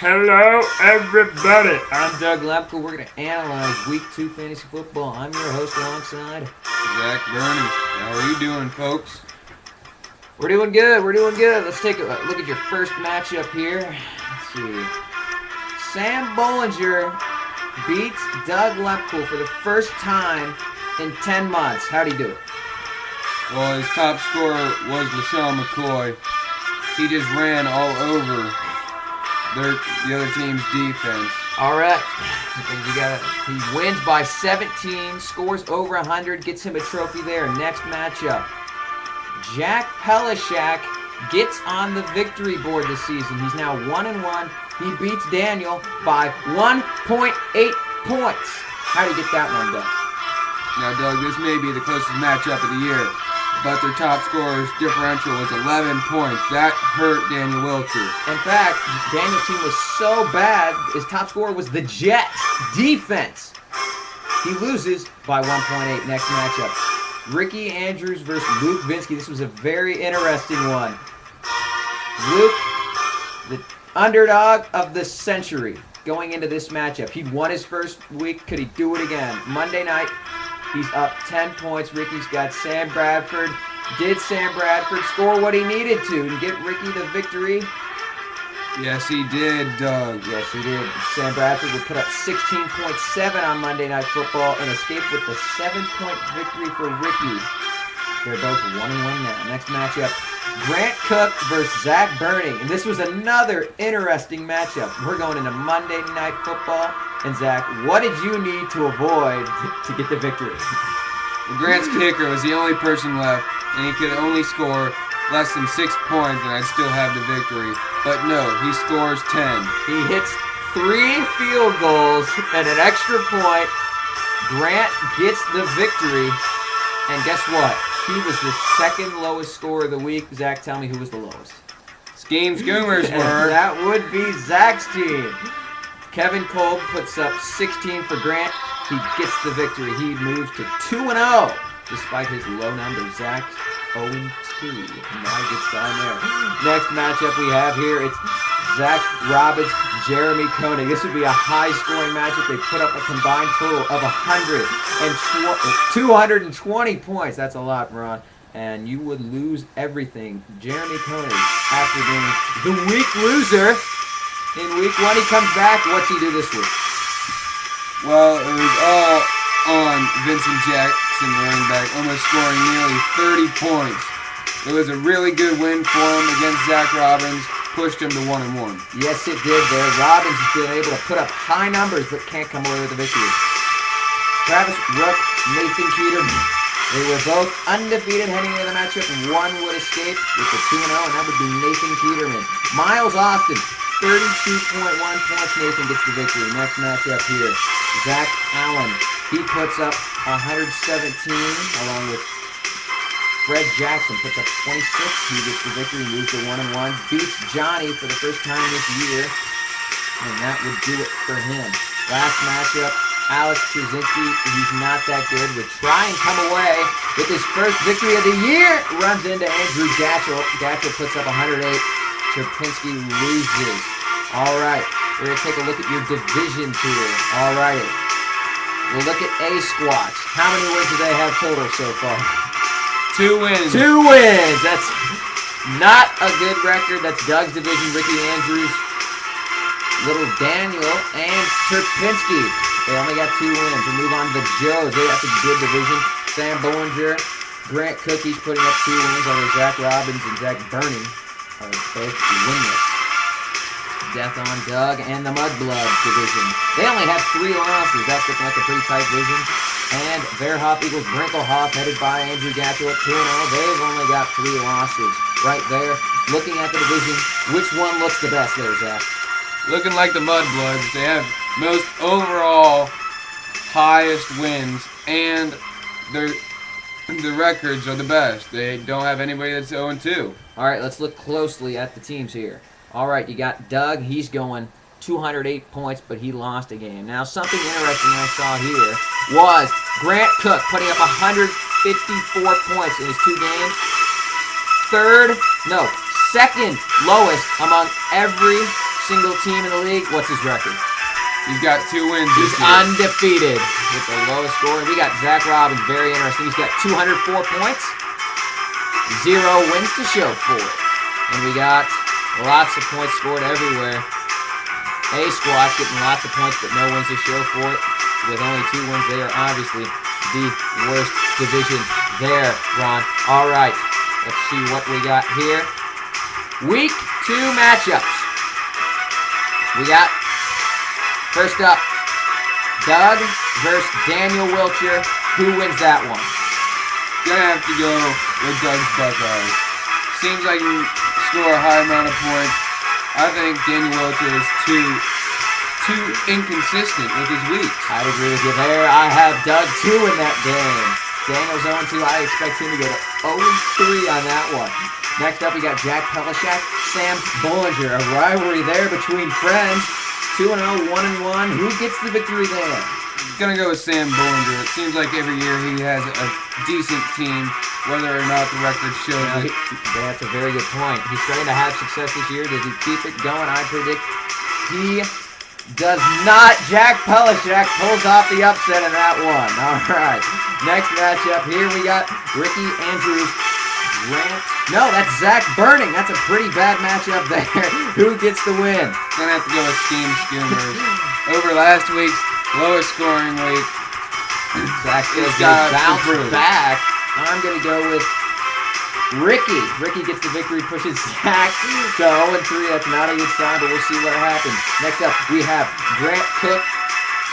Hello, everybody. I'm Doug Lepko. We're going to analyze Week 2 Fantasy Football. I'm your host alongside Zach Burney. How are you doing, folks? We're doing good. Let's take a look at your first matchup here. Let's see. Sam Bollinger beats Doug Lepko for the first time in 10 months. How'd he do it? Well, his top scorer was LaShawn McCoy. He just ran all over the other team's defense. All right. He wins by 17, scores over 100, gets him a trophy there. Next matchup. Jack Pelishak gets on the victory board this season. He's now 1-1. He beats Daniel by 1.8 points. How do you get that one done? Now, Doug, this may be the closest matchup of the year, but their top scorer's differential was 11 points. That hurt Daniel Wiltshire. In fact, Daniel's team was so bad, his top scorer was the Jets' defense. He loses by 1.8. Next matchup. Ricky Andrews versus Luke Vinsky. This was a very interesting one. Luke, the underdog of the century, going into this matchup. He won his first week. Could he do it again? Monday night, he's up 10 points. Ricky's got Sam Bradford. Did Sam Bradford score what he needed to and get Ricky the victory? Yes, he did, Doug. Yes, he did. Sam Bradford would put up 16.7 on Monday Night Football and escape with the 7-point victory for Ricky. They're both 1-1 now. Next matchup, Grant Cook versus Zach Burning. And this was another interesting matchup. We're going into Monday Night Football. And Zach, what did you need to avoid to get the victory? Well, Grant's kicker was the only person left, and he could only score less than 6 points, and I'd still have the victory. But no, he scores 10. He hits 3 field goals and an extra point. Grant gets the victory. And guess what? He was the second lowest scorer of the week. Zach, tell me who was the lowest. Scheme Schoomers were. That would be Zach's team. Kevin Kolb puts up 16 for Grant. He gets the victory. He moves to 2-0 despite his low numbers. Zach's 0-2. Now he gets down there. Next matchup we have here, it's Zach Robbins, Jeremy Koenig. This would be a high-scoring matchup. They put up a combined total of 220 points. That's a lot, Ron. And you would lose everything. Jeremy Koenig, after being the week loser in week 1, he comes back. What's he do this week? Well, it was all on Vincent Jackson, running back, almost scoring nearly 30 points. It was a really good win for him against Zach Robbins. Pushed him to 1-1. Yes, it did there. Robbins has been able to put up high numbers, but can't come away with the victory. Travis Rook, Nathan Peterman. They were both undefeated heading into the matchup, and one would escape with the 2-0, and that would be Nathan Peterman. Miles Austin, 32.1 points. Nathan gets the victory. Next matchup here, Zach Allen. He puts up 117, along with Fred Jackson puts up 26. He gets the victory, moves to 1-1. Beats Johnny for the first time this year. And that would do it for him. Last matchup, Alex Trzynski. He's not that good. Would try and come away with his first victory of the year. Runs into Andrew Gatchell. Gatchell puts up 108. Trapinski loses. All right. We're going to take a look at your divisions here. All righty. We'll look at A-Squatch. How many wins do they have total so far? 2 wins. 2 wins. That's not a good record. That's Doug's division. Ricky Andrews, Little Daniel, and Turpinski. They only got 2 wins. We'll move on to the Joes. That's a good division. Sam Bollinger, Grant Cookies putting up 2 wins, although Zach Robbins and Zach Burning are both winless. Death on Doug and the Mudblood division. They only have 3 losses. That's looking like a pretty tight division. And Verhoff equals Brinklehoff, headed by Andrew Gatchell at 2-0. They've only got 3 losses right there. Looking at the division, which one looks the best there, Zach? Looking like the Mudbloods. They have most overall highest wins, and the records are the best. They don't have anybody that's 0-2. All right, let's look closely at the teams here. All right, you got Doug. He's going 208 points, but he lost a game. Now, something interesting I saw here was Grant Cook putting up 154 points in his 2 games. Second lowest among every single team in the league. What's his record? He's got 2 wins He's this year. undefeated with the lowest score. We got Zach Robbins, very interesting. He's got 204 points, 0 wins to show for it. And we got lots of points scored everywhere. A-Squatch getting lots of points, but no wins to show for it. With only 2 wins, they are obviously the worst division there, Ron. All right, let's see what we got here. Week 2 matchups. We got, first up, Doug versus Daniel Wiltshire. Who wins that one? Gonna have to go with Doug's Buckeyes. Seems like he can score a high amount of points. I think Daniel Wiltshire is too inconsistent with his weeks. I'd agree with you there. I have Doug 2 in that game. Daniel's 0-2. I expect him to go to 0-3 on that one. Next up, we got Jack Pelishak, Sam Bollinger. A rivalry there between friends. 2-0, 1-1. Who gets the victory there? Gonna go with Sam Bollinger. It seems like every year he has a decent team, whether or not the record shows it. That's a very good point. He's starting to have success this year. Does he keep it going? I predict he does not. Jack Pelishak pulls off the upset in that one. All right. Next matchup here, we got Ricky Andrews. No, that's Zach Burning. That's a pretty bad matchup there. Who gets the win? Gonna have to go with Steam Schooners. Over last week's lowest scoring week, Zach says he got bounced improved. back. I'm going to go with Ricky. Ricky gets the victory, pushes Zach to 0-3. That's not a good sign, but we'll see what happens. Next up, we have Grant Cook,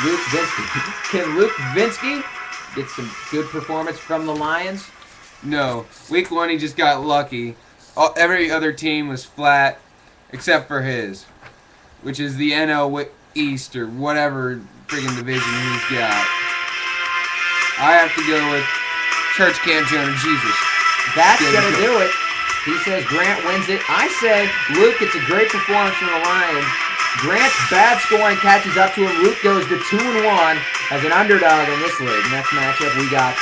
Luke Vinsky. Can Luke Vinsky get some good performance from the Lions? No. Week 1 he just got lucky. Every other team was flat except for his, which is the NL East or whatever friggin' division he's got. I have to go with Church Camp Jonah Jesus. That's going to do it. He says Grant wins it. I say Luke gets a great performance from the Lions. Grant's bad scoring catches up to him. Luke goes to 2-1 as an underdog in this league. Next matchup, we got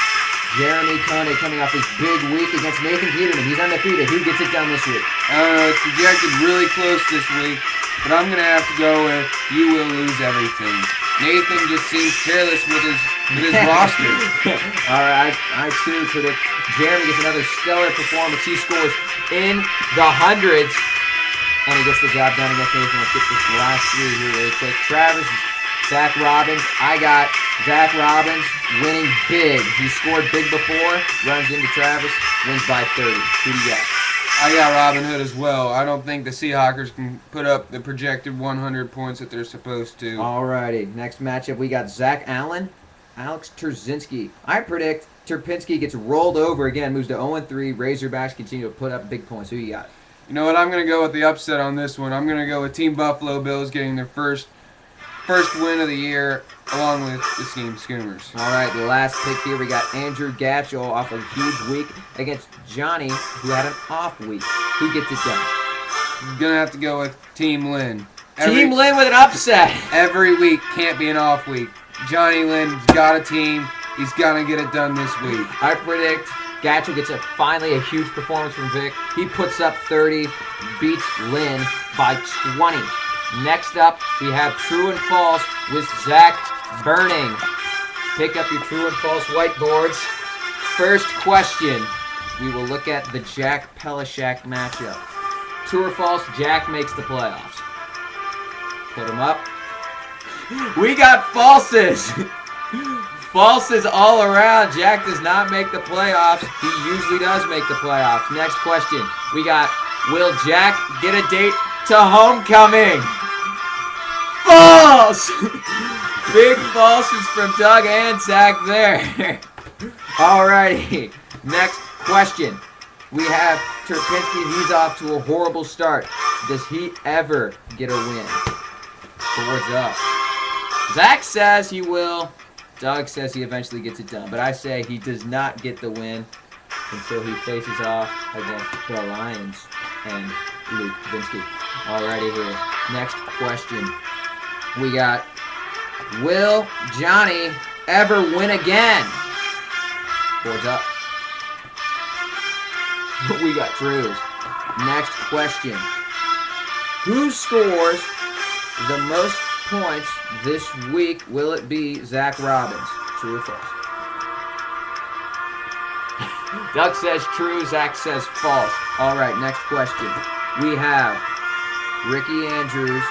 Jeremy Coney coming off his big week against Nathan Peterman. He's undefeated. Who gets it done this week? I don't know. It's projected really close this week, but I'm going to have to go with you will lose everything. Nathan just seems careless with his roster. All right, I too predict Jeremy gets another stellar performance. He scores in the hundreds, and he gets the job done against Nathan. Let's get this last 3 here really quick. Travis, Zach Robbins. I got Zach Robbins winning big. He scored big before, runs into Travis, wins by 30. Who do you got? I got Robin Hood as well. I don't think the Seahawkers can put up the projected 100 points that they're supposed to. Alrighty, next matchup we got Zach Allen, Alex Terzinski. I predict Terpinski gets rolled over again, moves to 0-3. Razorbacks continue to put up big points. Who you got? You know what? I'm going to go with the upset on this one. I'm going to go with Team Buffalo Bills getting their first win of the year, along with the Steam Schooners. All right, the last pick here, we got Andrew Gatchell off a huge week against Johnny, who had an off week. Who gets it done? I'm going to have to go with Team Lynn. Team Lynn with an upset. Every week can't be an off week. Johnny Lynn's got a team. He's going to get it done this week. I predict Gatchell gets finally a huge performance from Vic. He puts up 30, beats Lynn by 20. Next up, we have True and False with Zach Burning. Pick up your True and False whiteboards. First question, we will look at the Jack Pelishak matchup. True or false, Jack makes the playoffs. Put them up. We got falses. Falses all around. Jack does not make the playoffs. He usually does make the playoffs. Next question, we got, will Jack get a date to homecoming? False! Big falses from Doug and Zach there. Alrighty. Next question. We have Terpinski. He's off to a horrible start. Does he ever get a win? Boards up. Zach says he will. Doug says he eventually gets it done. But I say he does not get the win until he faces off against the Lions and Luke Vinsky. Alrighty here. Next question. We got, will Johnny ever win again? Boards up. We got Drews. Next question. Who scores the most points this week? Will it be Zach Robbins? True or false? Doug says true. Zach says false. All right, next question. We have Ricky Andrews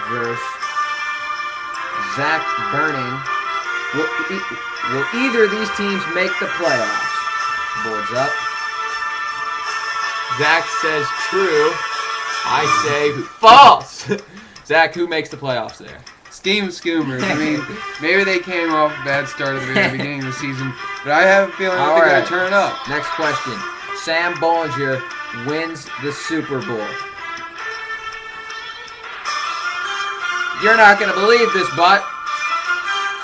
versus Zach Burning. Will either of these teams make the playoffs? Boards up. Zach says true. I say false. Zach, who makes the playoffs there? Steam Schoomers. I mean, maybe they came off a bad start at the very beginning of the season, but I have a feeling that they're going to turn up. Next question. Sam Bollinger wins the Super Bowl. You're not going to believe this, but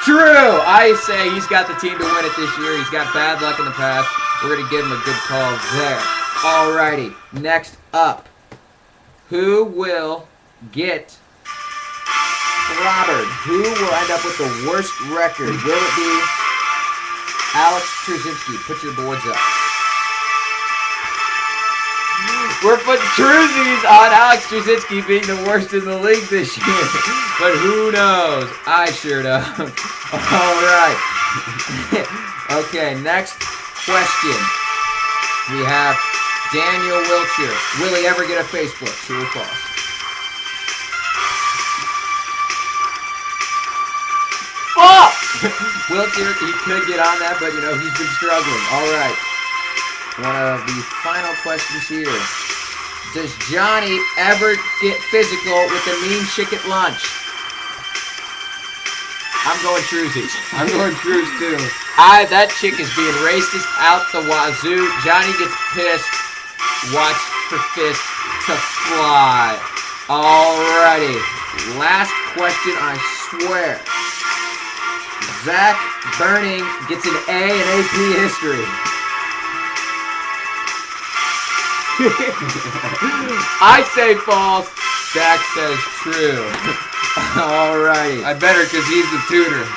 true. I say he's got the team to win it this year. He's got bad luck in the past. We're going to give him a good call there. Alrighty. Next up. Who will get clobbered? Who will end up with the worst record? Will it be Alex Trzynski? Put your boards up. We're putting truesies on Alex Trzynski being the worst in the league this year. But who knows? I sure don't. Alright. Okay, next question. We have Daniel Wiltshire. Will he ever get a Facebook? True or false? Wiltshire, he could get on that, but he's been struggling. Alright. One of the final questions here. Does Johnny ever get physical with the mean chick at lunch? I'm going truesies. I'm going trues too. That chick is being racist out the wazoo. Johnny gets pissed. Watch for fists to fly. Alrighty. Last question, I swear. Zach Burning gets an A in AP history. I say false. Zach says true. Alrighty. I better because he's the tutor.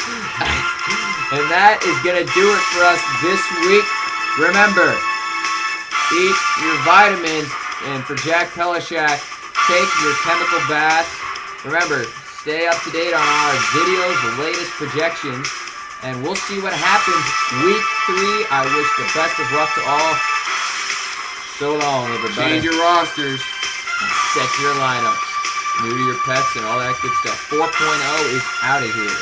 And that is going to do it for us this week. Remember, eat your vitamins. And for Jack Pelishak, take your chemical bath. Remember, stay up to date on our videos, the latest projections. And we'll see what happens week 3. I wish the best of luck to all. So long, everybody. Change your rosters. Set your lineups. New to your pets and all that good stuff. 4.0 is out of here.